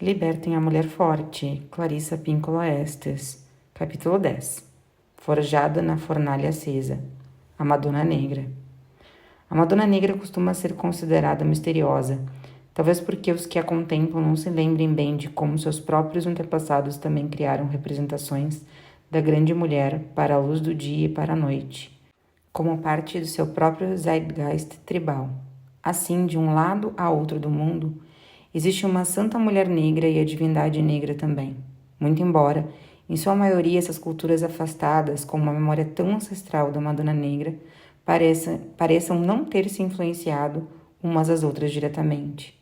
Libertem a Mulher Forte, Clarissa Pinkola Estes. Capítulo 10. Forjada na fornalha acesa. A Madonna Negra. A Madonna Negra costuma ser considerada misteriosa, talvez porque os que a contemplam não se lembrem bem de como seus próprios antepassados também criaram representações da grande mulher para a luz do dia e para a noite, como parte do seu próprio zeitgeist tribal. Assim, de um lado a outro do mundo, existe uma santa mulher negra e a divindade negra também. Muito embora, em sua maioria, essas culturas afastadas, com uma memória tão ancestral da Madonna Negra, pareçam não ter se influenciado umas às outras diretamente.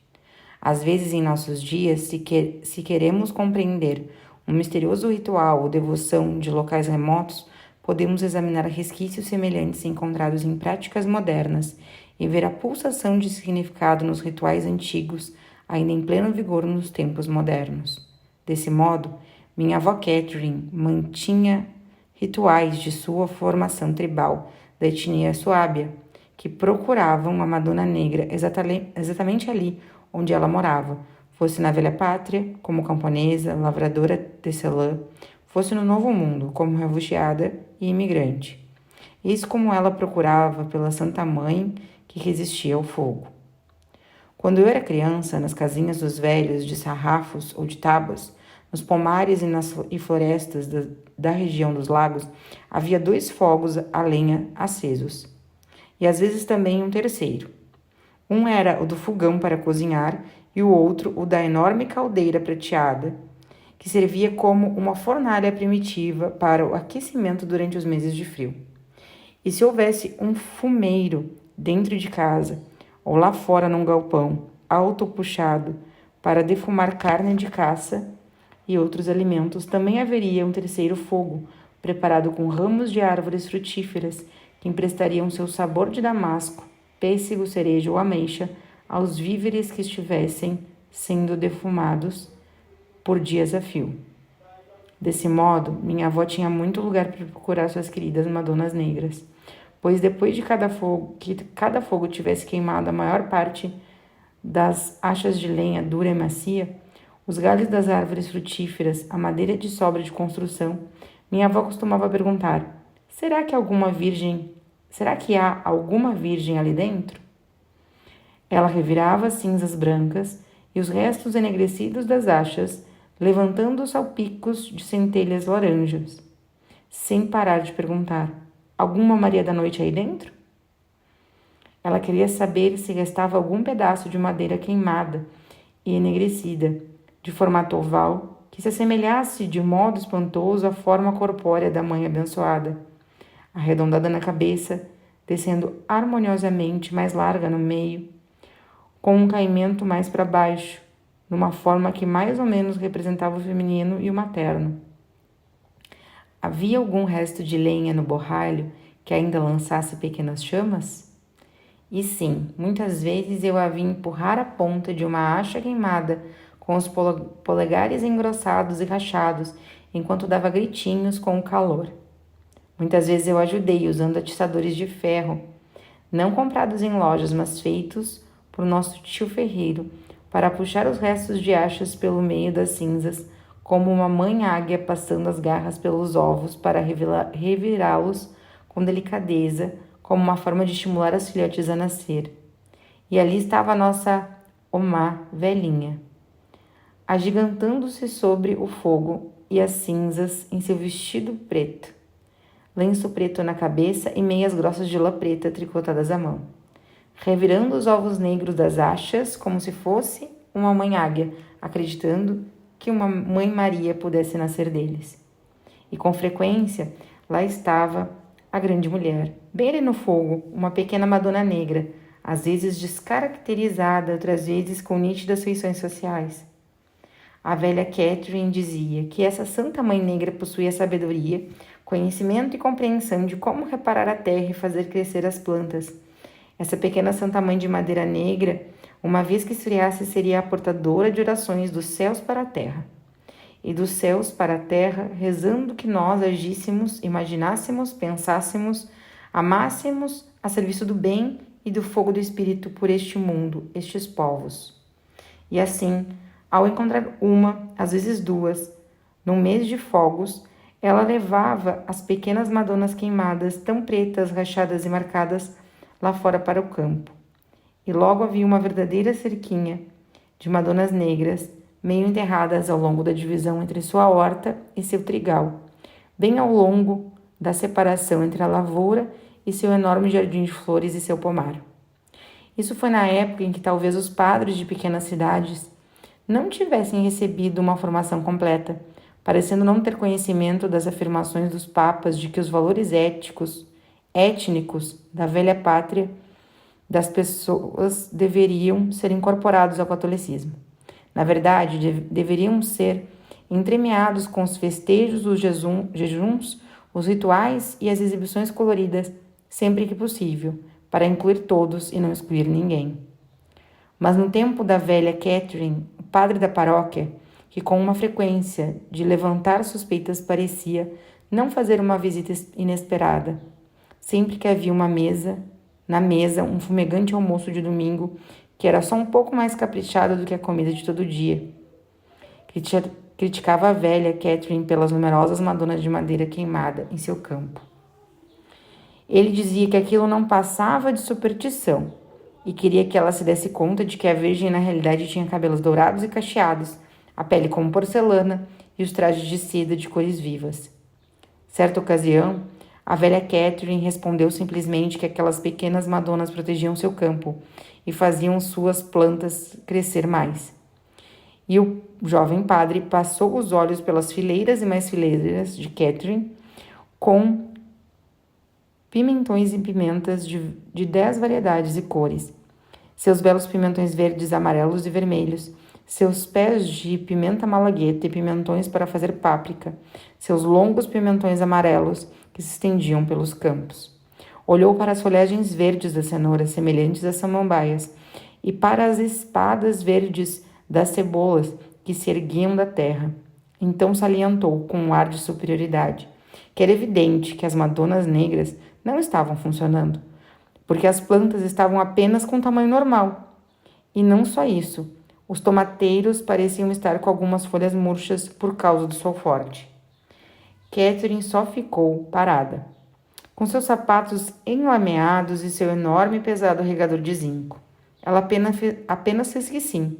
Às vezes, em nossos dias, se queremos compreender um misterioso ritual ou devoção de locais remotos, podemos examinar resquícios semelhantes encontrados em práticas modernas e ver a pulsação de significado nos rituais antigos, ainda em pleno vigor nos tempos modernos. Desse modo, minha avó Catherine mantinha rituais de sua formação tribal da etnia suábia, que procuravam a Madonna Negra exatamente ali onde ela morava, fosse na velha pátria, como camponesa, lavradora tecelã, fosse no Novo Mundo, como refugiada e imigrante. Isso como ela procurava pela Santa Mãe que resistia ao fogo. Quando eu era criança, nas casinhas dos velhos de sarrafos ou de tábuas, nos pomares e florestas da região dos lagos, havia 2 fogos a lenha acesos, e às vezes também um terceiro. Um era o do fogão para cozinhar e o outro o da enorme caldeira prateada, que servia como uma fornalha primitiva para o aquecimento durante os meses de frio. E se houvesse um fumeiro dentro de casa, ou lá fora num galpão, autopuxado, para defumar carne de caça e outros alimentos, também haveria um terceiro fogo, preparado com ramos de árvores frutíferas, que emprestariam seu sabor de damasco, pêssego, cereja ou ameixa aos víveres que estivessem sendo defumados por dias a fio. Desse modo, minha avó tinha muito lugar para procurar suas queridas Madonas Negras, pois depois de cada fogo tivesse queimado a maior parte das achas de lenha dura e macia, os galhos das árvores frutíferas, a madeira de sobra de construção, minha avó costumava perguntar: será que há alguma virgem ali dentro? Ela revirava as cinzas brancas e os restos enegrecidos das achas, levantando os salpicos de centelhas laranjas, sem parar de perguntar: alguma Maria da Noite aí dentro? Ela queria saber se restava algum pedaço de madeira queimada e enegrecida, de formato oval, que se assemelhasse de modo espantoso à forma corpórea da mãe abençoada, arredondada na cabeça, descendo harmoniosamente mais larga no meio, com um caimento mais para baixo, numa forma que mais ou menos representava o feminino e o materno. Havia algum resto de lenha no borralho que ainda lançasse pequenas chamas? E sim, muitas vezes eu a vi empurrar a ponta de uma acha queimada com os polegares engrossados e rachados, enquanto dava gritinhos com o calor. Muitas vezes eu ajudei usando atiçadores de ferro, não comprados em lojas, mas feitos por nosso tio ferreiro, para puxar os restos de achas pelo meio das cinzas, como uma mãe águia passando as garras pelos ovos para revirá-los com delicadeza, como uma forma de estimular as filhotes a nascer. E ali estava a nossa Omá velhinha, agigantando-se sobre o fogo e as cinzas em seu vestido preto, lenço preto na cabeça e meias grossas de lã preta tricotadas à mão, revirando os ovos negros das achas como se fosse uma mãe águia, acreditando que uma mãe Maria pudesse nascer deles. E com frequência, lá estava a grande mulher, bem ali no fogo, uma pequena Madonna Negra, às vezes descaracterizada, outras vezes com nítidas feições sociais. A velha Catherine dizia que essa Santa Mãe Negra possuía sabedoria, conhecimento e compreensão de como reparar a terra e fazer crescer as plantas. Essa pequena Santa Mãe de madeira negra, uma vez que esfriasse, seria a portadora de orações dos céus para a terra. E dos céus para a terra, rezando que nós agíssemos, imaginássemos, pensássemos, amássemos a serviço do bem e do fogo do Espírito por este mundo, estes povos. E assim, Ao encontrar uma, às vezes duas, num mês de fogos, ela levava as pequenas madonas queimadas, tão pretas, rachadas e marcadas, lá fora para o campo. E logo havia uma verdadeira cerquinha de madonas negras, meio enterradas ao longo da divisão entre sua horta e seu trigal, bem ao longo da separação entre a lavoura e seu enorme jardim de flores e seu pomar. Isso foi na época em que talvez os padres de pequenas cidades não tivessem recebido uma formação completa, parecendo não ter conhecimento das afirmações dos papas de que os valores étnicos da velha pátria das pessoas deveriam ser incorporados ao catolicismo. Na verdade, deveriam ser entremeados com os festejos, os jejuns, os rituais e as exibições coloridas, sempre que possível, para incluir todos e não excluir ninguém. Mas no tempo da velha Catherine, o padre da paróquia, que com uma frequência de levantar suspeitas parecia não fazer uma visita inesperada, sempre que havia na mesa um fumegante almoço de domingo que era só um pouco mais caprichado do que a comida de todo dia. Criticava a velha Catherine pelas numerosas madonas de madeira queimada em seu campo. Ele dizia que aquilo não passava de superstição e queria que ela se desse conta de que a Virgem na realidade tinha cabelos dourados e cacheados, a pele como porcelana e os trajes de seda de cores vivas. Certa ocasião, a velha Catherine respondeu simplesmente que aquelas pequenas madonas protegiam seu campo e faziam suas plantas crescer mais. E o jovem padre passou os olhos pelas fileiras e mais fileiras de Catherine com pimentões e pimentas de 10 variedades e cores. Seus belos pimentões verdes, amarelos e vermelhos, seus pés de pimenta malagueta e pimentões para fazer páprica, seus longos pimentões amarelos que se estendiam pelos campos. Olhou para as folhagens verdes das cenouras, semelhantes a samambaias, e para as espadas verdes das cebolas que se erguiam da terra. Então salientou, com um ar de superioridade, que era evidente que as madonas negras não estavam funcionando, porque as plantas estavam apenas com tamanho normal. E não só isso, os tomateiros pareciam estar com algumas folhas murchas por causa do sol forte. Catherine só ficou parada, com seus sapatos enlameados e seu enorme e pesado regador de zinco. Ela apenas fez que sim.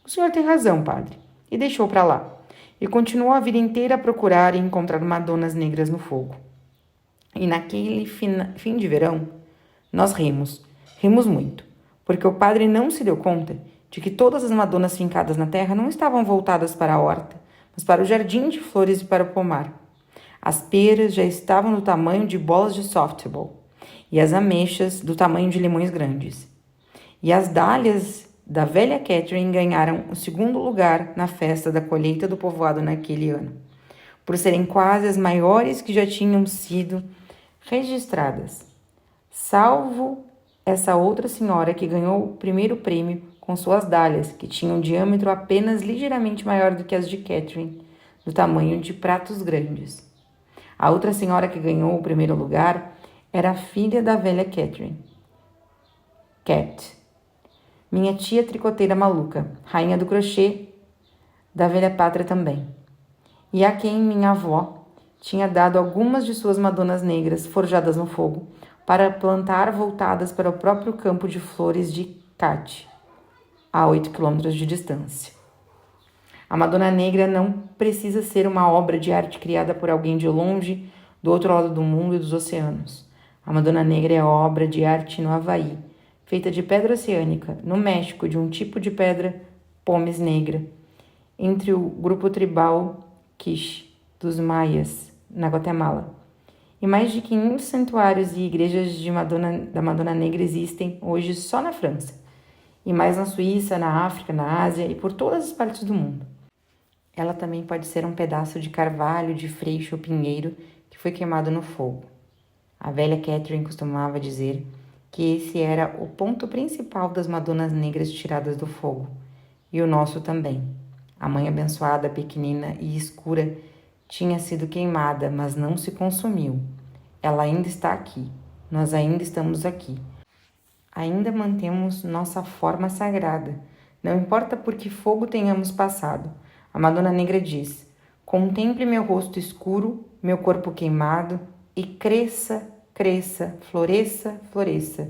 O senhor tem razão, padre. E deixou para lá. E continuou a vida inteira a procurar e encontrar madonas negras no fogo. E naquele fim de verão, nós rimos muito, porque o padre não se deu conta de que todas as madonas fincadas na terra não estavam voltadas para a horta, mas para o jardim de flores e para o pomar. As peras já estavam do tamanho de bolas de softball, e as ameixas do tamanho de limões grandes. E as dálias da velha Catherine ganharam o segundo lugar na festa da colheita do povoado naquele ano, por serem quase as maiores que já tinham sido registradas, salvo essa outra senhora que ganhou o primeiro prêmio com suas dálias, que tinham um diâmetro apenas ligeiramente maior do que as de Catherine, do tamanho de pratos grandes. A outra senhora que ganhou o primeiro lugar era a filha da velha Catherine, Cat, minha tia tricoteira maluca, rainha do crochê da velha pátria também, e a quem minha avó tinha dado algumas de suas madonas negras forjadas no fogo para plantar voltadas para o próprio campo de flores de Cat, a 8 quilômetros de distância. A Madonna Negra não precisa ser uma obra de arte criada por alguém de longe, do outro lado do mundo e dos oceanos. A Madonna Negra é obra de arte no Havaí, feita de pedra oceânica, no México, de um tipo de pedra pómez negra, entre o grupo tribal Quiche dos Maias, na Guatemala. E mais de 500 santuários e igrejas da Madonna Negra existem hoje só na França, e mais na Suíça, na África, na Ásia e por todas as partes do mundo. Ela também pode ser um pedaço de carvalho, de freixo ou pinheiro que foi queimado no fogo. A velha Catherine costumava dizer que esse era o ponto principal das Madonas Negras tiradas do fogo, e o nosso também. A mãe abençoada, pequenina e escura, tinha sido queimada, mas não se consumiu. Ela ainda está aqui. Nós ainda estamos aqui. Ainda mantemos nossa forma sagrada, Não importa por que fogo tenhamos passado. A Madonna Negra diz: contemple meu rosto escuro, meu corpo queimado, e cresça, cresça, floresça, floresça.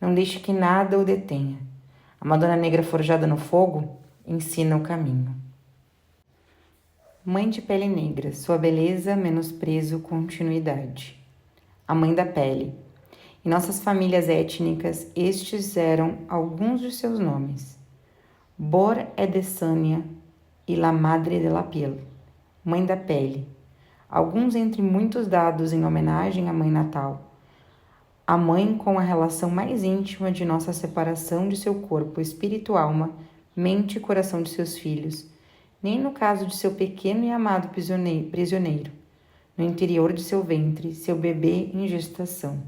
Não deixe que nada o detenha. A Madonna Negra forjada no fogo ensina o caminho. Mãe de pele negra, sua beleza, menosprezo, continuidade. A mãe da pele. Em nossas famílias étnicas, estes eram alguns de seus nomes. Bor Edesania e la Madre de la Piel, mãe da pele. Alguns entre muitos dados em homenagem à Mãe Natal. A mãe com a relação mais íntima de nossa separação de seu corpo, espírito, alma, mente e coração de seus filhos, nem no caso de seu pequeno e amado prisioneiro, no interior de seu ventre, seu bebê em gestação.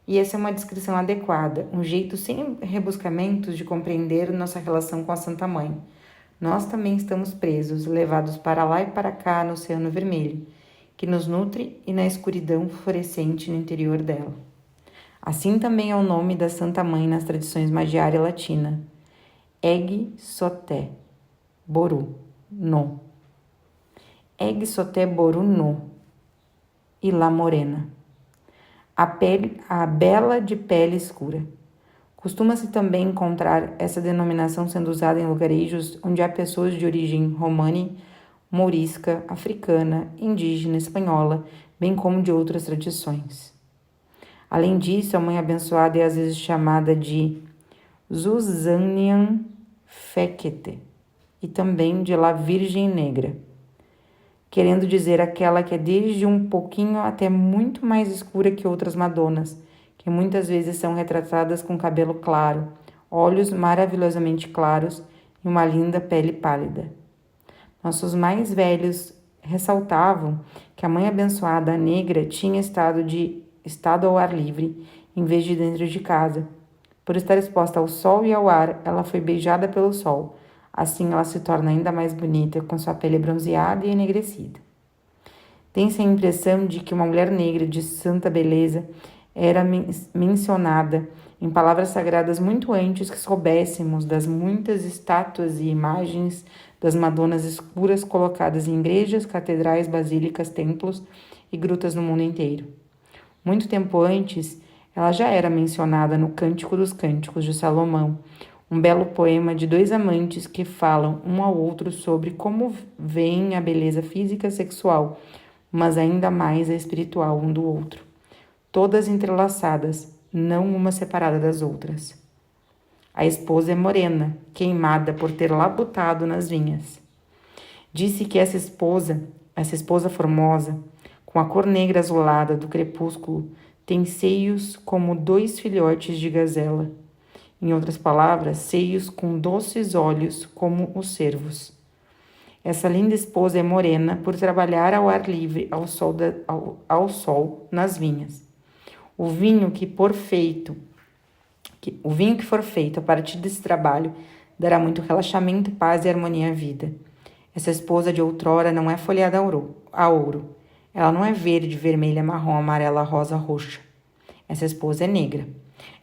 E essa é uma descrição adequada, um jeito sem rebuscamentos de compreender nossa relação com a Santa Mãe. Nós também estamos presos, levados para lá e para cá no Oceano Vermelho, que nos nutre e na escuridão fluorescente no interior dela. Assim também é o nome da Santa Mãe nas tradições magiária latina. Eg Soté, Boru, No. Eg Soté Boru No. E La Morena. A bela de pele escura. Costuma-se também encontrar essa denominação sendo usada em lugarejos onde há pessoas de origem romani, mourisca, africana, indígena, espanhola, bem como de outras tradições. Além disso, a mãe abençoada é às vezes chamada de Zuzanian Fekete e também de La Virgem Negra, querendo dizer aquela que é desde um pouquinho até muito mais escura que outras Madonas, que muitas vezes são retratadas com cabelo claro, olhos maravilhosamente claros e uma linda pele pálida. Nossos mais velhos ressaltavam que a mãe abençoada, a negra, tinha estado ao ar livre, em vez de dentro de casa. Por estar exposta ao sol e ao ar, ela foi beijada pelo sol. Assim, ela se torna ainda mais bonita, com sua pele bronzeada e enegrecida. Tem-se a impressão de que uma mulher negra de santa beleza era mencionada em palavras sagradas muito antes que soubéssemos das muitas estátuas e imagens das Madonas escuras colocadas em igrejas, catedrais, basílicas, templos e grutas no mundo inteiro. Muito tempo antes, ela já era mencionada no Cântico dos Cânticos de Salomão, um belo poema de dois amantes que falam um ao outro sobre como veem a beleza física e sexual, mas ainda mais a espiritual um do outro. Todas entrelaçadas, não uma separada das outras. A esposa é morena, queimada por ter labutado nas vinhas. Disse que essa esposa formosa, com a cor negra azulada do crepúsculo, tem seios como dois filhotes de gazela. Em outras palavras, seios com doces olhos como os cervos. Essa linda esposa é morena por trabalhar ao ar livre, ao sol nas vinhas. O vinho que for feito a partir desse trabalho dará muito relaxamento, paz e harmonia à vida. Essa esposa de outrora não é folhada a ouro. Ela não é verde, vermelha, marrom, amarela, rosa, roxa. Essa esposa é negra.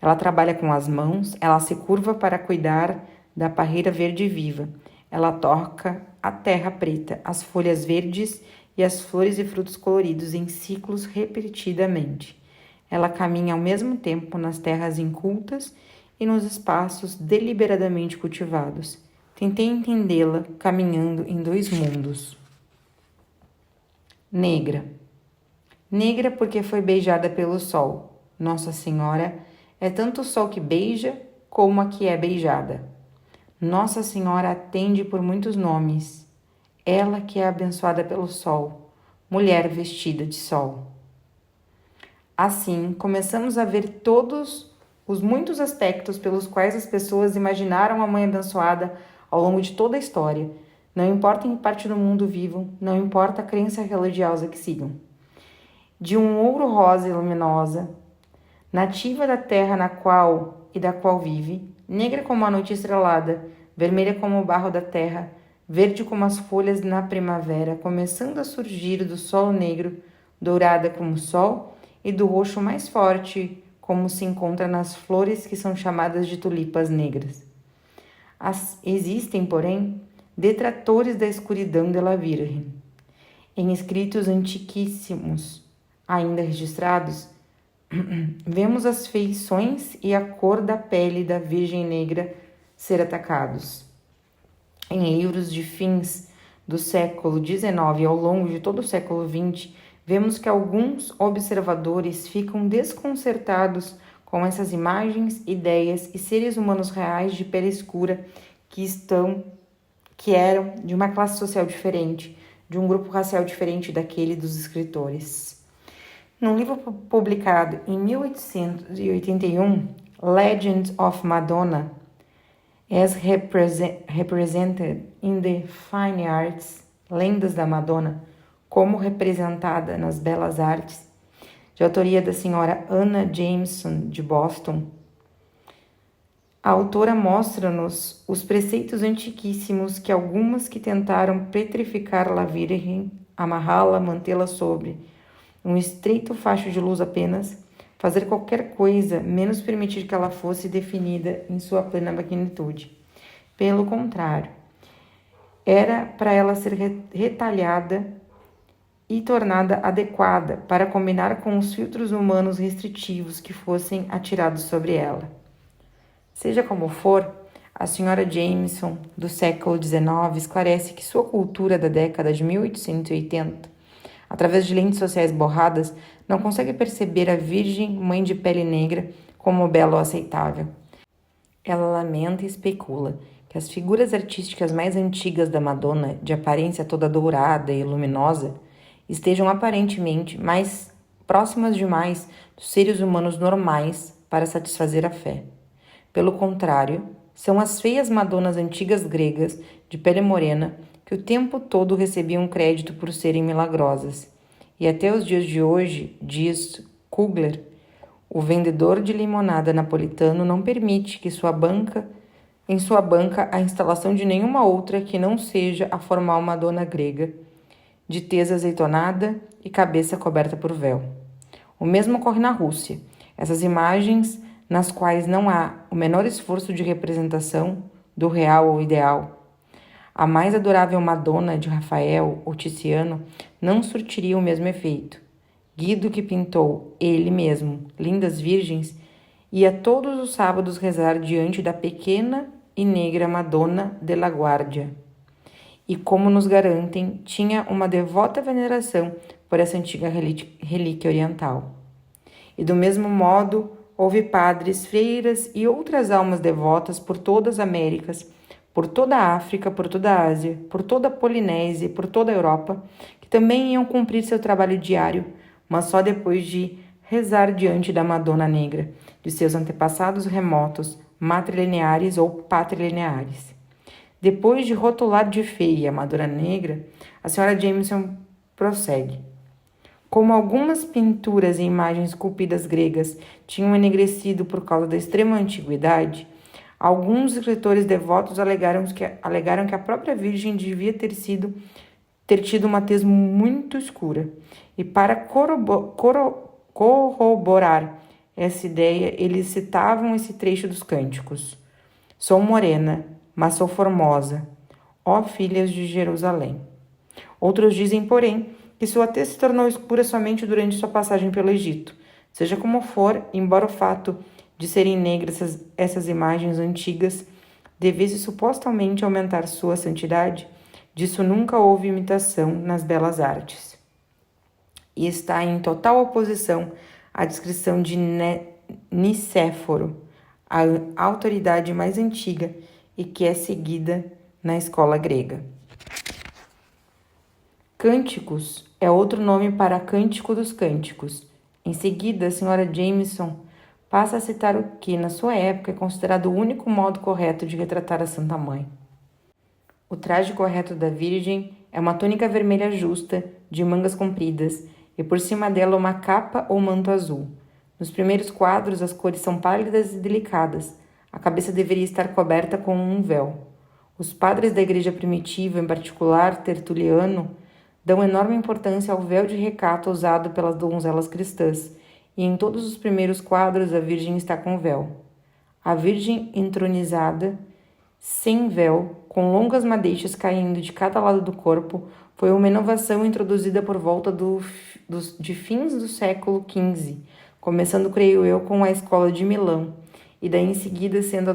Ela trabalha com as mãos, ela se curva para cuidar da parreira verde viva. Ela toca a terra preta, as folhas verdes e as flores e frutos coloridos em ciclos repetidamente. Ela caminha ao mesmo tempo nas terras incultas e nos espaços deliberadamente cultivados. Tentei entendê-la caminhando em dois mundos. Negra. Negra porque foi beijada pelo sol. Nossa Senhora é tanto o sol que beija como a que é beijada. Nossa Senhora atende por muitos nomes. Ela que é abençoada pelo sol, mulher vestida de sol. Assim, começamos a ver todos os muitos aspectos pelos quais as pessoas imaginaram a Mãe Abençoada ao longo de toda a história. Não importa em que parte do mundo vivam, não importa a crença religiosa que sigam. De um ouro rosa e luminosa, nativa da terra na qual e da qual vive, negra como a noite estrelada, vermelha como o barro da terra, verde como as folhas na primavera, começando a surgir do solo negro, dourada como o sol, e do roxo mais forte, como se encontra nas flores que são chamadas de tulipas negras. Existem, porém, detratores da escuridão de la Virgem. Em escritos antiquíssimos, ainda registrados, vemos as feições e a cor da pele da Virgem Negra ser atacados. Em livros de fins do século XIX e ao longo de todo o século XX, vemos que alguns observadores ficam desconcertados com essas imagens, ideias e seres humanos reais de pele escura que eram de uma classe social diferente, de um grupo racial diferente daquele dos escritores. Num livro publicado em 1881, Legend of Madonna, as Represented in the Fine Arts, Lendas da Madonna, como representada nas belas artes, de autoria da senhora Anna Jameson, de Boston, a autora mostra-nos os preceitos antiquíssimos que algumas que tentaram petrificar la Virgem, amarrá-la, mantê-la sobre um estreito facho de luz apenas, fazer qualquer coisa menos permitir que ela fosse definida em sua plena magnitude. Pelo contrário, era para ela ser retalhada e tornada adequada para combinar com os filtros humanos restritivos que fossem atirados sobre ela. Seja como for, a senhora Jameson, do século XIX, esclarece que sua cultura da década de 1880, através de lentes sociais borradas, não consegue perceber a Virgem Mãe de pele negra como bela ou aceitável. Ela lamenta e especula que as figuras artísticas mais antigas da Madonna, de aparência toda dourada e luminosa, estejam aparentemente mais próximas demais dos seres humanos normais para satisfazer a fé. Pelo contrário, são as feias Madonas antigas gregas, de pele morena, que o tempo todo recebiam crédito por serem milagrosas. E até os dias de hoje, diz Kugler, o vendedor de limonada napolitano não permite que em sua banca a instalação de nenhuma outra que não seja a formal Madonna grega, de tez azeitonada e cabeça coberta por véu. O mesmo ocorre na Rússia. Essas imagens, nas quais não há o menor esforço de representação do real ou ideal. A mais adorável Madonna de Rafael ou Tiziano não surtiria o mesmo efeito. Guido, que pintou ele mesmo lindas virgens, ia todos os sábados rezar diante da pequena e negra Madonna de la Guardia. E, como nos garantem, tinha uma devota veneração por essa antiga relíquia oriental. E do mesmo modo, houve padres, freiras e outras almas devotas por todas as Américas, por toda a África, por toda a Ásia, por toda a Polinésia e por toda a Europa, que também iam cumprir seu trabalho diário, mas só depois de rezar diante da Madonna Negra, de seus antepassados remotos, matrilineares ou patrilineares. Depois de rotular de feia a Madonna Negra, a senhora Jameson prossegue. Como algumas pinturas e imagens esculpidas gregas tinham enegrecido por causa da extrema antiguidade, alguns escritores devotos alegaram que a própria Virgem devia ter tido uma tez muito escura. E para corroborar essa ideia, eles citavam esse trecho dos cânticos. Sou morena, mas sou formosa, ó filhas de Jerusalém. Outros dizem, porém, que sua tez se tornou escura somente durante sua passagem pelo Egito. Seja como for, embora o fato de serem negras essas imagens antigas devesse supostamente aumentar sua santidade, disso nunca houve imitação nas belas artes. E está em total oposição à descrição de Nicéforo, a autoridade mais antiga e que é seguida na escola grega. Cânticos é outro nome para Cântico dos Cânticos. Em seguida, a senhora Jameson passa a citar o que, na sua época, é considerado o único modo correto de retratar a Santa Mãe. O traje correto da Virgem é uma túnica vermelha justa, de mangas compridas, e por cima dela uma capa ou manto azul. Nos primeiros quadros, as cores são pálidas e delicadas. A cabeça deveria estar coberta com um véu. Os padres da igreja primitiva, em particular Tertuliano, dão enorme importância ao véu de recato usado pelas donzelas cristãs, e em todos os primeiros quadros a Virgem está com véu. A Virgem entronizada sem véu, com longas madeixas caindo de cada lado do corpo, foi uma inovação introduzida por volta de fins do século XV, começando, creio eu, com a escola de Milão, e daí em seguida sendo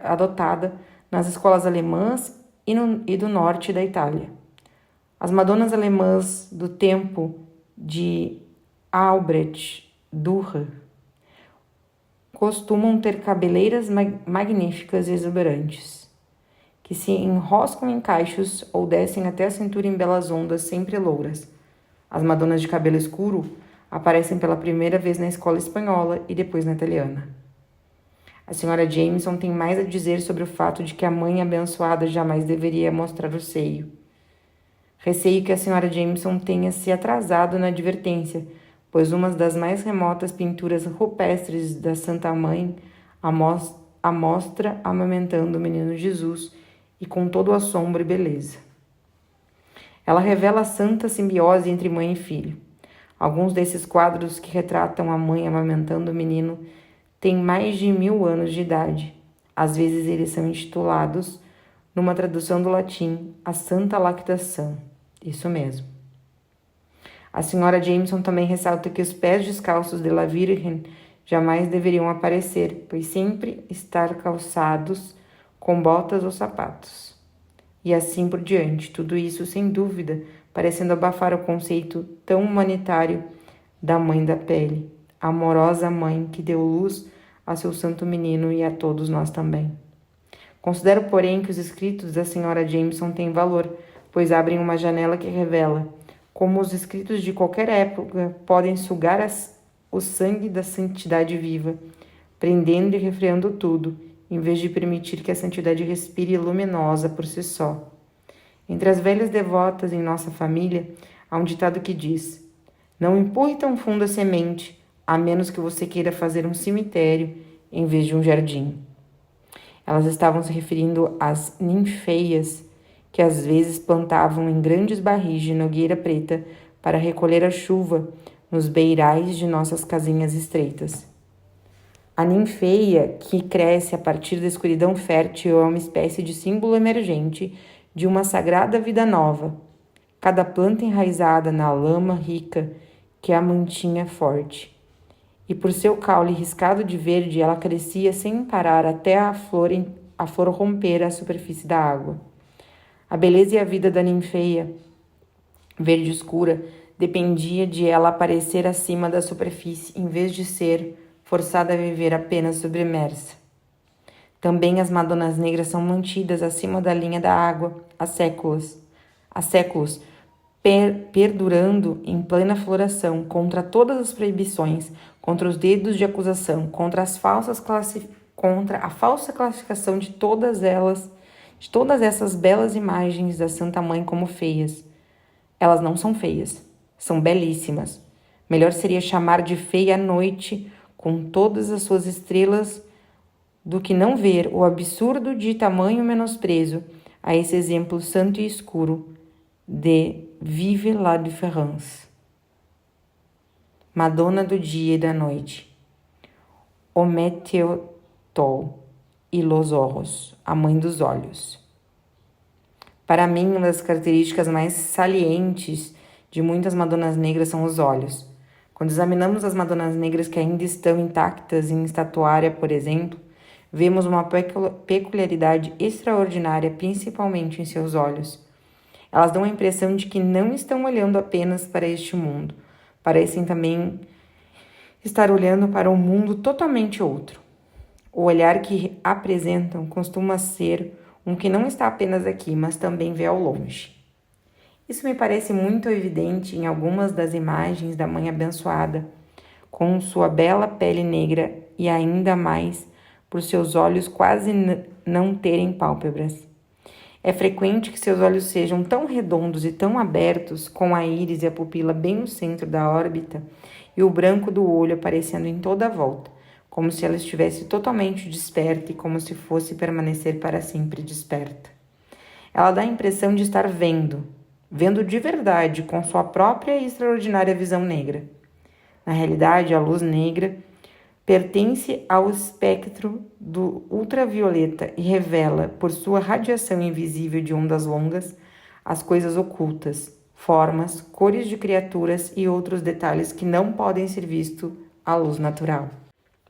adotada nas escolas alemãs e do norte da Itália. As madonas alemãs do tempo de Albrecht Dürer costumam ter cabeleiras magníficas e exuberantes, que se enroscam em cachos ou descem até a cintura em belas ondas sempre louras. As madonas de cabelo escuro aparecem pela primeira vez na escola espanhola e depois na italiana. A senhora Jameson tem mais a dizer sobre o fato de que a mãe abençoada jamais deveria mostrar o seio. Receio que a senhora Jameson tenha se atrasado na advertência, pois uma das mais remotas pinturas rupestres da Santa Mãe a mostra amamentando o menino Jesus e com todo o assombro e beleza. Ela revela a santa simbiose entre mãe e filho. Alguns desses quadros que retratam a mãe amamentando o menino têm mais de 1000 anos de idade. Às vezes eles são intitulados, numa tradução do latim, a Santa Lactação. Isso mesmo. A senhora Jameson também ressalta que os pés descalços de La Virgen jamais deveriam aparecer, pois sempre estar calçados com botas ou sapatos. E assim por diante, tudo isso, sem dúvida, parecendo abafar o conceito tão humanitário da mãe da pele, a amorosa mãe que deu luz a seu santo menino e a todos nós também. Considero, porém, que os escritos da senhora Jameson têm valor, pois abrem uma janela que revela como os escritos de qualquer época podem sugar o sangue da santidade viva, prendendo e refreando tudo, em vez de permitir que a santidade respire luminosa por si só. Entre as velhas devotas em nossa família, há um ditado que diz: não empurre tão fundo a semente, a menos que você queira fazer um cemitério em vez de um jardim. Elas estavam se referindo às ninféias, que às vezes plantavam em grandes barris de nogueira preta para recolher a chuva nos beirais de nossas casinhas estreitas. A ninfeia, que cresce a partir da escuridão fértil, é uma espécie de símbolo emergente de uma sagrada vida nova, cada planta enraizada na lama rica que a mantinha forte. E por seu caule riscado de verde, ela crescia sem parar até a flor romper a superfície da água. A beleza e a vida da ninfeia verde escura dependia de ela aparecer acima da superfície, em vez de ser forçada a viver apenas submersa. Também as madonas negras são mantidas acima da linha da água há séculos, perdurando em plena floração contra todas as proibições, contra os dedos de acusação, contra a falsa classificação de todas essas belas imagens da Santa Mãe como feias. Elas não são feias, são belíssimas. Melhor seria chamar de feia a noite, com todas as suas estrelas, do que não ver o absurdo de tamanho menosprezo a esse exemplo santo e escuro de Vive la différence. Madonna do dia e da noite. O Meteotol e los ojos, a mãe dos olhos. Para mim, uma das características mais salientes de muitas madonas negras são os olhos. Quando examinamos as madonas negras que ainda estão intactas em estatuária, por exemplo, vemos uma peculiaridade extraordinária, principalmente em seus olhos. Elas dão a impressão de que não estão olhando apenas para este mundo. Parecem também estar olhando para um mundo totalmente outro. O olhar que apresentam costuma ser um que não está apenas aqui, mas também vê ao longe. Isso me parece muito evidente em algumas das imagens da Mãe Abençoada, com sua bela pele negra e ainda mais por seus olhos quase não terem pálpebras. É frequente que seus olhos sejam tão redondos e tão abertos, com a íris e a pupila bem no centro da órbita e o branco do olho aparecendo em toda a volta, como se ela estivesse totalmente desperta e como se fosse permanecer para sempre desperta. Ela dá a impressão de estar vendo de verdade, com sua própria e extraordinária visão negra. Na realidade, a luz negra Pertence ao espectro do ultravioleta e revela, por sua radiação invisível de ondas longas, as coisas ocultas, formas, cores de criaturas e outros detalhes que não podem ser vistos à luz natural.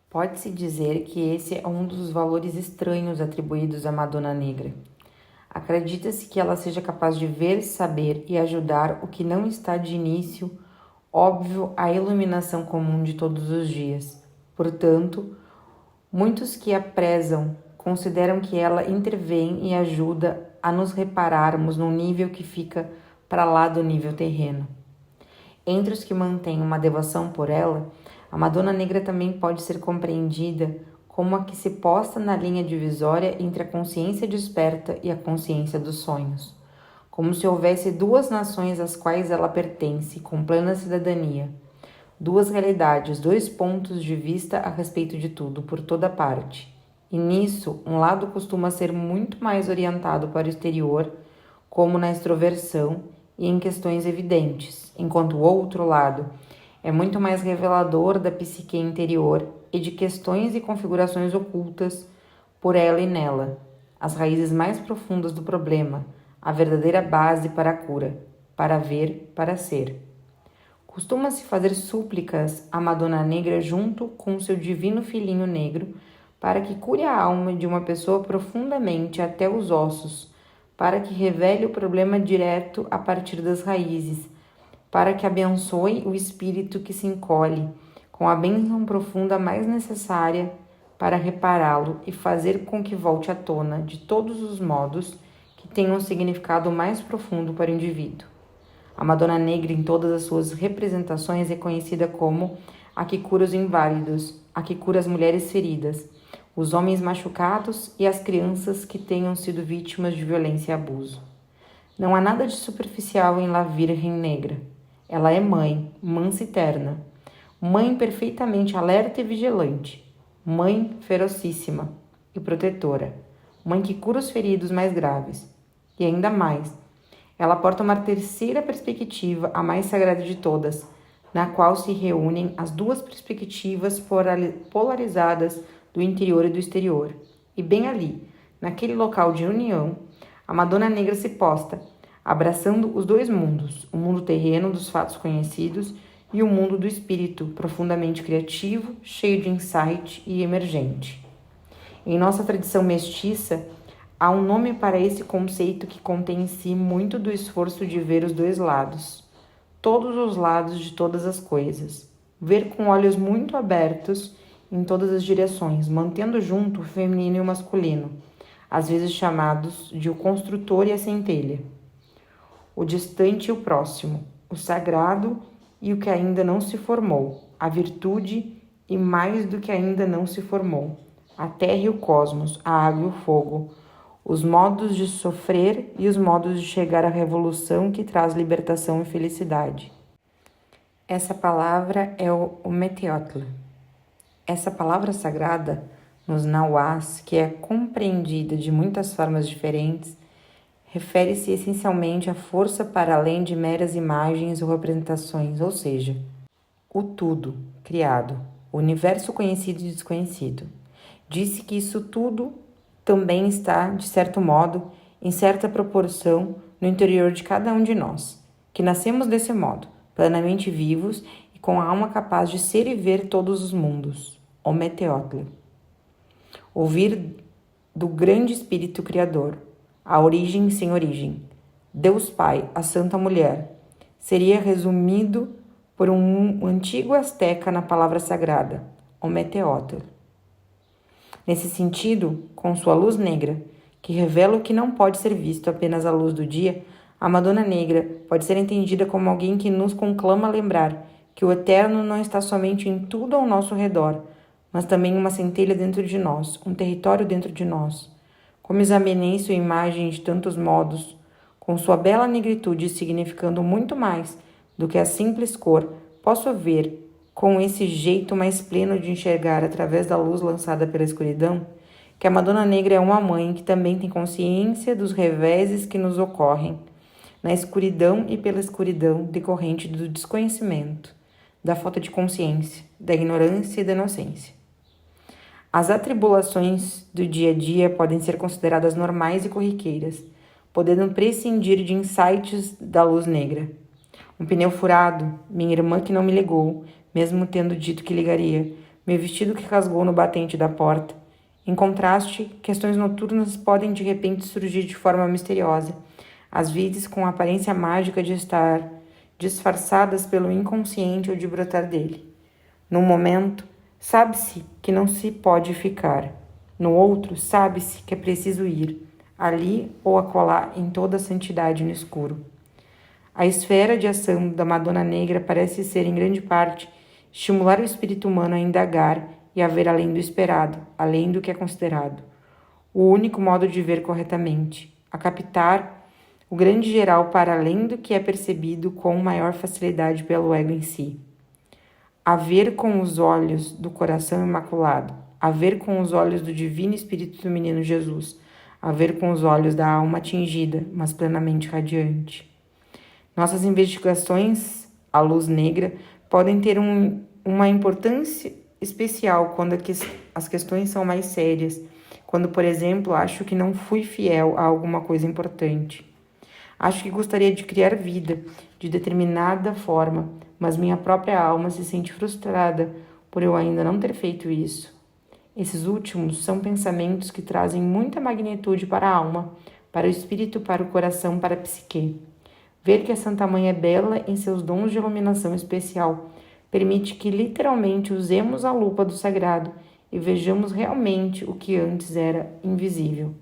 Pode-se dizer que esse é um dos valores estranhos atribuídos à Madonna Negra. Acredita-se que ela seja capaz de ver, saber e ajudar o que não está de início óbvio à iluminação comum de todos os dias. Portanto, muitos que a prezam consideram que ela intervém e ajuda a nos repararmos num nível que fica para lá do nível terreno. Entre os que mantêm uma devoção por ela, a Madonna Negra também pode ser compreendida como a que se posta na linha divisória entre a consciência desperta e a consciência dos sonhos, como se houvesse duas nações às quais ela pertence, com plena cidadania, duas realidades, dois pontos de vista a respeito de tudo, por toda parte. E nisso, um lado costuma ser muito mais orientado para o exterior, como na extroversão e em questões evidentes, enquanto o outro lado é muito mais revelador da psique interior e de questões e configurações ocultas por ela e nela, as raízes mais profundas do problema, a verdadeira base para a cura, para ver, para ser. Costuma-se fazer súplicas à Madonna Negra junto com seu divino filhinho negro para que cure a alma de uma pessoa profundamente até os ossos, para que revele o problema direto a partir das raízes, para que abençoe o espírito que se encolhe com a bênção profunda mais necessária para repará-lo e fazer com que volte à tona de todos os modos que tenham um significado mais profundo para o indivíduo. A Madonna Negra, em todas as suas representações, é conhecida como a que cura os inválidos, a que cura as mulheres feridas, os homens machucados e as crianças que tenham sido vítimas de violência e abuso. Não há nada de superficial em La Virgem Negra. Ela é mãe, mansa e terna, mãe perfeitamente alerta e vigilante, mãe ferocíssima e protetora, mãe que cura os feridos mais graves. E ainda mais, ela porta uma terceira perspectiva, a mais sagrada de todas, na qual se reúnem as duas perspectivas polarizadas do interior e do exterior. E bem ali, naquele local de união, a Madonna Negra se posta, abraçando os dois mundos, o mundo terreno dos fatos conhecidos e o mundo do espírito, profundamente criativo, cheio de insight e emergente. Em nossa tradição mestiça, há um nome para esse conceito que contém em si muito do esforço de ver os dois lados, todos os lados de todas as coisas, ver com olhos muito abertos em todas as direções, mantendo junto o feminino e o masculino, às vezes chamados de o construtor e a centelha, o distante e o próximo, o sagrado e o que ainda não se formou, a virtude e mais do que ainda não se formou, a terra e o cosmos, a água e o fogo, os modos de sofrer e os modos de chegar à revolução que traz libertação e felicidade. Essa palavra é o Meteotl. Essa palavra sagrada, nos Nauás, que é compreendida de muitas formas diferentes, refere-se essencialmente à força para além de meras imagens ou representações, ou seja, o tudo criado, o universo conhecido e desconhecido. Disse que isso tudo também está, de certo modo, em certa proporção, no interior de cada um de nós, que nascemos desse modo, plenamente vivos e com a alma capaz de ser e ver todos os mundos, o Meteotl. Ouvir do grande Espírito Criador, a origem sem origem, Deus Pai, a Santa Mulher, seria resumido por um antigo asteca na palavra sagrada, o Meteotl. Nesse sentido, com sua luz negra, que revela o que não pode ser visto apenas à luz do dia, a Madonna Negra pode ser entendida como alguém que nos conclama a lembrar que o eterno não está somente em tudo ao nosso redor, mas também uma centelha dentro de nós, um território dentro de nós. Como examinei sua imagem de tantos modos, com sua bela negritude significando muito mais do que a simples cor, posso ver, com esse jeito mais pleno de enxergar através da luz lançada pela escuridão, que a Madonna Negra é uma mãe que também tem consciência dos reveses que nos ocorrem, na escuridão e pela escuridão decorrente do desconhecimento, da falta de consciência, da ignorância e da inocência. As atribulações do dia a dia podem ser consideradas normais e corriqueiras, podendo prescindir de insights da luz negra. Um pneu furado, minha irmã que não me ligou, mesmo tendo dito que ligaria, meu vestido que rasgou no batente da porta. Em contraste, questões noturnas podem de repente surgir de forma misteriosa, às vezes com a aparência mágica de estar disfarçadas pelo inconsciente ou de brotar dele. Num momento, sabe-se que não se pode ficar. No outro, sabe-se que é preciso ir, ali ou acolá, em toda a santidade no escuro. A esfera de ação da Madonna Negra parece ser, em grande parte, estimular o espírito humano a indagar e a ver além do esperado, além do que é considerado. O único modo de ver corretamente, a captar o grande geral para além do que é percebido com maior facilidade pelo ego em si. A ver com os olhos do coração imaculado, a ver com os olhos do divino espírito do menino Jesus, a ver com os olhos da alma atingida, mas plenamente radiante. Nossas investigações à luz negra podem ter uma importância especial quando as questões são mais sérias, quando, por exemplo, acho que não fui fiel a alguma coisa importante. Acho que gostaria de criar vida de determinada forma, mas minha própria alma se sente frustrada por eu ainda não ter feito isso. Esses últimos são pensamentos que trazem muita magnitude para a alma, para o espírito, para o coração, para a psique. Ver que a Santa Mãe é bela em seus dons de iluminação especial permite que literalmente usemos a lupa do sagrado e vejamos realmente o que antes era invisível.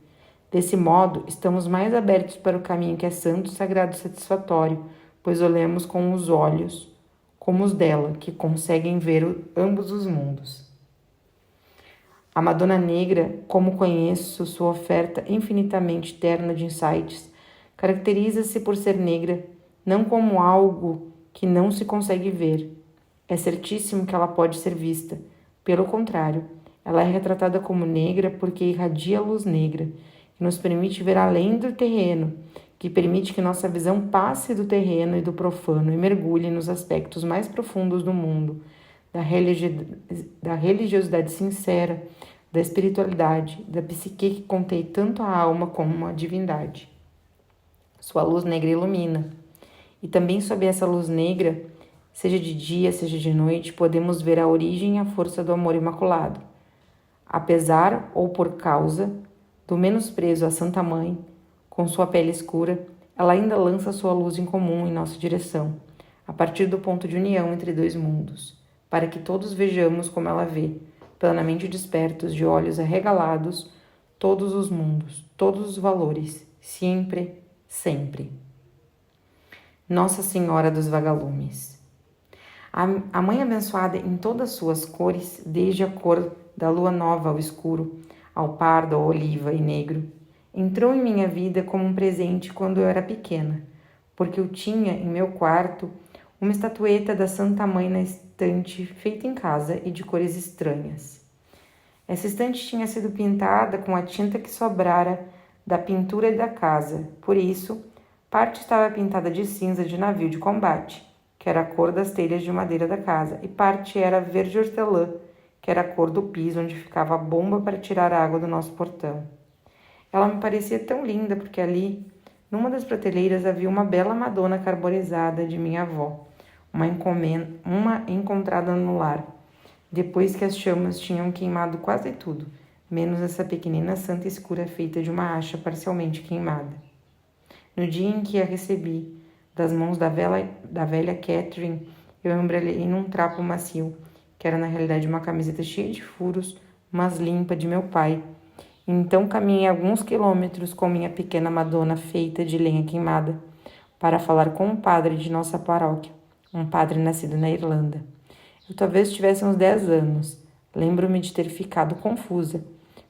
Desse modo, estamos mais abertos para o caminho que é santo, sagrado e satisfatório, pois olhamos com os olhos como os dela, que conseguem ver ambos os mundos. A Madonna Negra, como conheço sua oferta infinitamente terna de insights, caracteriza-se por ser negra, não como algo que não se consegue ver. É certíssimo que ela pode ser vista. Pelo contrário, ela é retratada como negra porque irradia a luz negra, que nos permite ver além do terreno, que permite que nossa visão passe do terreno e do profano e mergulhe nos aspectos mais profundos do mundo, da religiosidade sincera, da espiritualidade, da psique que contém tanto a alma como a divindade. Sua luz negra ilumina. E também sob essa luz negra, seja de dia, seja de noite, podemos ver a origem e a força do amor imaculado. Apesar ou por causa do menosprezo à Santa Mãe, com sua pele escura, ela ainda lança sua luz em comum em nossa direção, a partir do ponto de união entre dois mundos, para que todos vejamos como ela vê, plenamente despertos, de olhos arregalados, todos os mundos, todos os valores, sempre, sempre. Nossa Senhora dos Vagalumes. A Mãe abençoada em todas suas cores, desde a cor da lua nova ao escuro, ao pardo, ao oliva e negro, entrou em minha vida como um presente quando eu era pequena, porque eu tinha em meu quarto uma estatueta da Santa Mãe na estante feita em casa e de cores estranhas. Essa estante tinha sido pintada com a tinta que sobrara da pintura da casa, por isso, parte estava pintada de cinza de navio de combate, que era a cor das telhas de madeira da casa, e parte era verde hortelã, que era a cor do piso onde ficava a bomba para tirar a água do nosso portão. Ela me parecia tão linda porque ali, numa das prateleiras, havia uma bela Madonna carborizada de minha avó, uma encontrada no lar, depois que as chamas tinham queimado quase tudo, menos essa pequenina santa escura feita de uma acha parcialmente queimada. No dia em que a recebi das mãos da velha Catherine, eu embrulhei num trapo macio, que era na realidade uma camiseta cheia de furos, mas limpa, de meu pai. Então caminhei alguns quilômetros com minha pequena Madonna feita de lenha queimada, para falar com um padre de nossa paróquia, um padre nascido na Irlanda. Eu talvez tivesse uns 10 anos. Lembro-me de ter ficado confusa,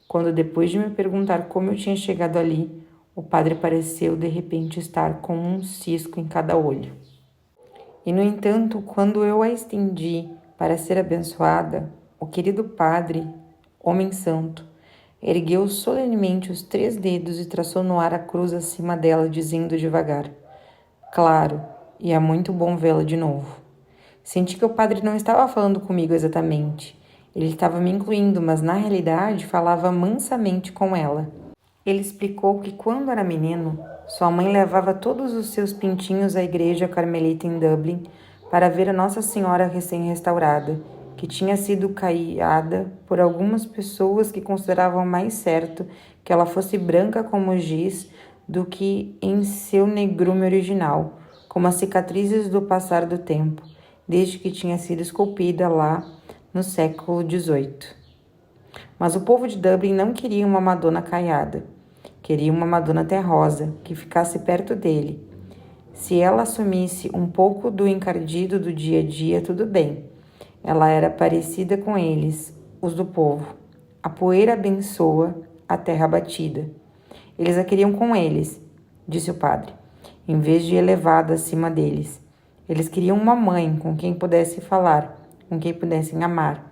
quando depois de me perguntar como eu tinha chegado ali, o padre pareceu de repente estar com um cisco em cada olho. E no entanto, quando eu a estendi para ser abençoada, o querido padre, homem santo, ergueu solenemente os 3 dedos e traçou no ar a cruz acima dela, dizendo devagar: "Claro, e é muito bom vê-la de novo." Senti que o padre não estava falando comigo exatamente. Ele estava me incluindo, mas na realidade falava mansamente com ela. Ele explicou que quando era menino, sua mãe levava todos os seus pintinhos à igreja carmelita em Dublin para ver a Nossa Senhora recém-restaurada, que tinha sido caiada por algumas pessoas que consideravam mais certo que ela fosse branca como giz do que em seu negrume original, como as cicatrizes do passar do tempo, desde que tinha sido esculpida lá no século XVIII. Mas o povo de Dublin não queria uma Madonna caiada. Queria uma Madonna terrosa, que ficasse perto dele. Se ela assumisse um pouco do encardido do dia a dia, tudo bem. Ela era parecida com eles, os do povo. A poeira abençoa a terra batida. Eles a queriam com eles, disse o padre, em vez de elevada acima deles. Eles queriam uma mãe com quem pudesse falar, com quem pudessem amar.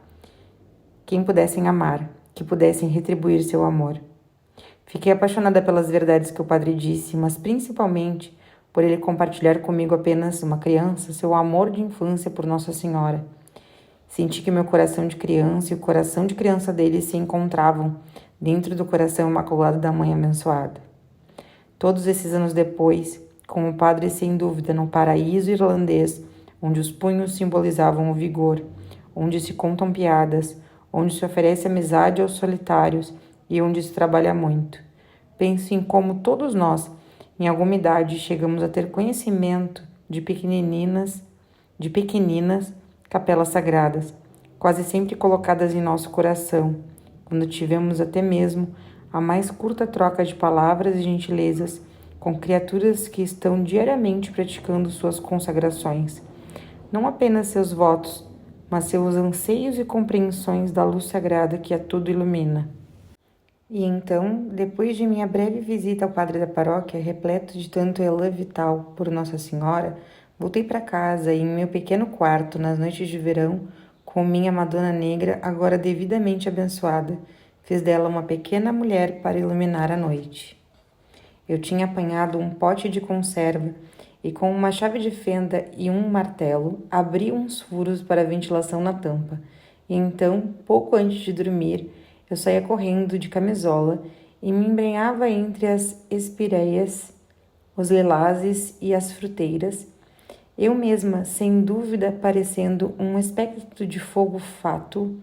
Que pudessem retribuir seu amor. Fiquei apaixonada pelas verdades que o padre disse, mas principalmente por ele compartilhar comigo apenas uma criança, seu amor de infância por Nossa Senhora. Senti que meu coração de criança e o coração de criança dele se encontravam dentro do coração imaculado da Mãe abençoada. Todos esses anos depois, com o padre sem dúvida no paraíso irlandês, onde os punhos simbolizavam o vigor, onde se contam piadas, onde se oferece amizade aos solitários e onde se trabalha muito. Penso em como todos nós, em alguma idade, chegamos a ter conhecimento de pequeninas capelas sagradas, quase sempre colocadas em nosso coração, quando tivemos até mesmo a mais curta troca de palavras e gentilezas com criaturas que estão diariamente praticando suas consagrações, não apenas seus votos, mas seus anseios e compreensões da luz sagrada que a tudo ilumina. E então, depois de minha breve visita ao padre da paróquia, repleto de tanto elã vital por Nossa Senhora, voltei para casa e em meu pequeno quarto, nas noites de verão, com minha Madonna Negra, agora devidamente abençoada, fiz dela uma pequena mulher para iluminar a noite. Eu tinha apanhado um pote de conserva e com uma chave de fenda e um martelo, abri uns furos para a ventilação na tampa. E então, pouco antes de dormir, eu saía correndo de camisola e me embrenhava entre as espireias, os lilazes e as fruteiras, eu mesma, sem dúvida, parecendo um espectro de fogo fátuo,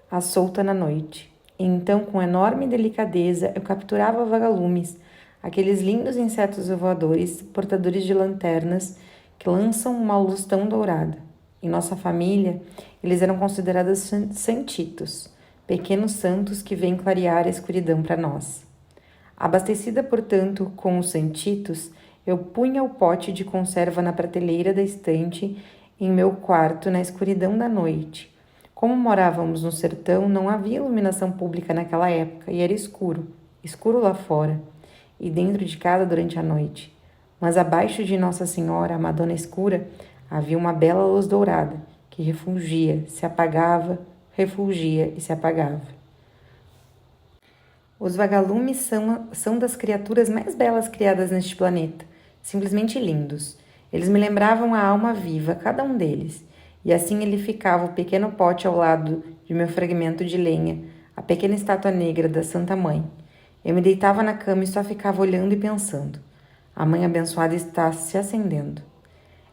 à solta na noite. E então, com enorme delicadeza, eu capturava vagalumes, aqueles lindos insetos voadores, portadores de lanternas, que lançam uma luz tão dourada. Em nossa família, eles eram considerados santitos, pequenos santos que vêm clarear a escuridão para nós. Abastecida, portanto, com os santitos, eu punha o pote de conserva na prateleira da estante em meu quarto na escuridão da noite. Como morávamos no sertão, não havia iluminação pública naquela época e era escuro, escuro lá fora e dentro de casa durante a noite. Mas abaixo de Nossa Senhora, a Madonna Escura, havia uma bela luz dourada que refulgia, se apagava, refulgia e se apagava. Os vagalumes são das criaturas mais belas criadas neste planeta, simplesmente lindos. Eles me lembravam a alma viva, cada um deles, e assim ele ficava o pequeno pote ao lado de meu fragmento de lenha, a pequena estátua negra da Santa Mãe. Eu me deitava na cama e só ficava olhando e pensando. A Mãe abençoada está se acendendo.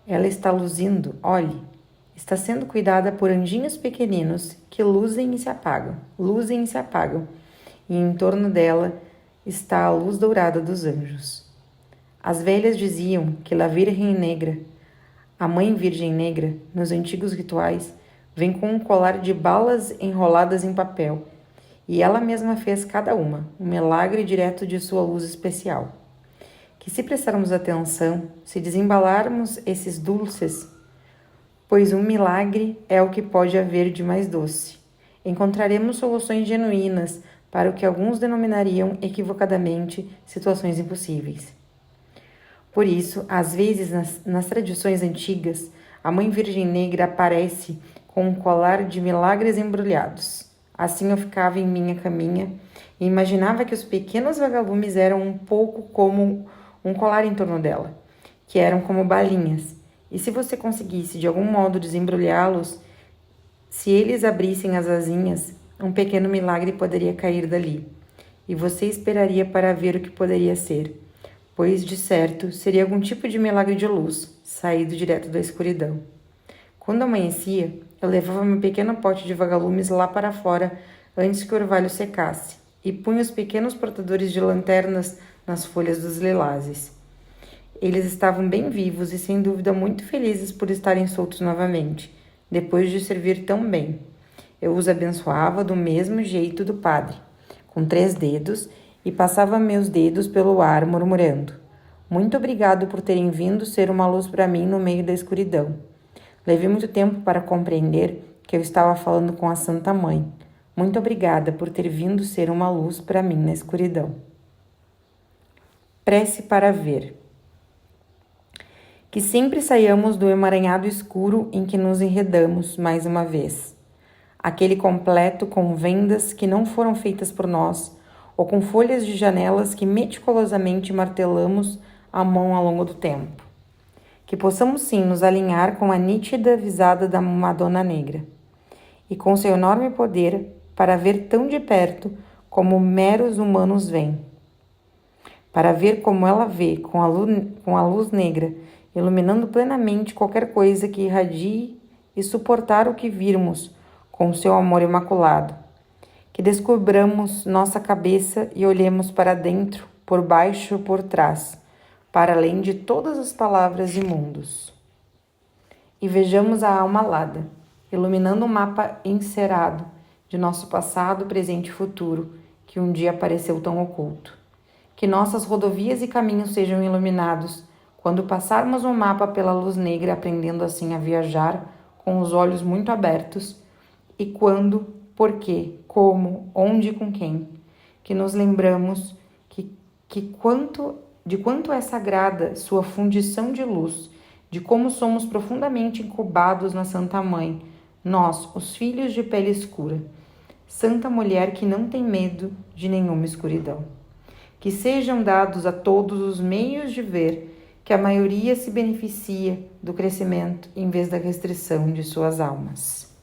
Ela está luzindo, olhe, está sendo cuidada por anjinhos pequeninos que luzem e se apagam, e em torno dela está a luz dourada dos anjos. As velhas diziam que La Virgem Negra, a Mãe Virgem Negra, nos antigos rituais, vem com um colar de balas enroladas em papel, e ela mesma fez cada uma, um milagre direto de sua luz especial. Que se prestarmos atenção, se desembalarmos esses dulces, pois um milagre é o que pode haver de mais doce, encontraremos soluções genuínas para o que alguns denominariam equivocadamente situações impossíveis. Por isso, às vezes, nas tradições antigas, a Mãe Virgem Negra aparece com um colar de milagres embrulhados. Assim eu ficava em minha caminha e imaginava que os pequenos vagalumes eram um pouco como um colar em torno dela, que eram como balinhas. E se você conseguisse de algum modo desembrulhá-los, Se eles abrissem as asinhas, um pequeno milagre poderia cair dali, e você esperaria para ver o que poderia ser, pois, de certo, seria algum tipo de milagre de luz, saído direto da escuridão. Quando amanhecia, eu levava meu pequeno pote de vagalumes lá para fora antes que o orvalho secasse, e punha os pequenos portadores de lanternas nas folhas dos lilazes. Eles estavam bem vivos e, sem dúvida, muito felizes por estarem soltos novamente, depois de servir tão bem. Eu os abençoava do mesmo jeito do padre, com 3 dedos, e passava meus dedos pelo ar, murmurando: muito obrigado por terem vindo ser uma luz para mim no meio da escuridão. Levei muito tempo para compreender que eu estava falando com a Santa Mãe. Muito obrigada por ter vindo ser uma luz para mim na escuridão. Prece para ver. Que sempre saiamos do emaranhado escuro em que nos enredamos mais uma vez. Aquele completo com vendas que não foram feitas por nós, ou com folhas de janelas que meticulosamente martelamos à mão ao longo do tempo. Que possamos sim nos alinhar com a nítida visada da Madonna Negra, e com seu enorme poder para ver tão de perto como meros humanos veem. Para ver como ela vê com a luz negra, iluminando plenamente qualquer coisa que irradie e suportar o que virmos com seu amor imaculado. Que descobramos nossa cabeça e olhemos para dentro, por baixo, por trás, para além de todas as palavras e mundos. E vejamos a alma alada, iluminando o mapa encerado de nosso passado, presente e futuro, que um dia pareceu tão oculto. Que nossas rodovias e caminhos sejam iluminados, quando passarmos um mapa pela luz negra, aprendendo assim a viajar com os olhos muito abertos, e quando, por quê, como, onde e com quem, que nos lembramos de quanto é sagrada sua fundição de luz, de como somos profundamente incubados na Santa Mãe, nós, os filhos de pele escura, Santa Mulher que não tem medo de nenhuma escuridão. Que sejam dados a todos os meios de ver que a maioria se beneficia do crescimento em vez da restrição de suas almas.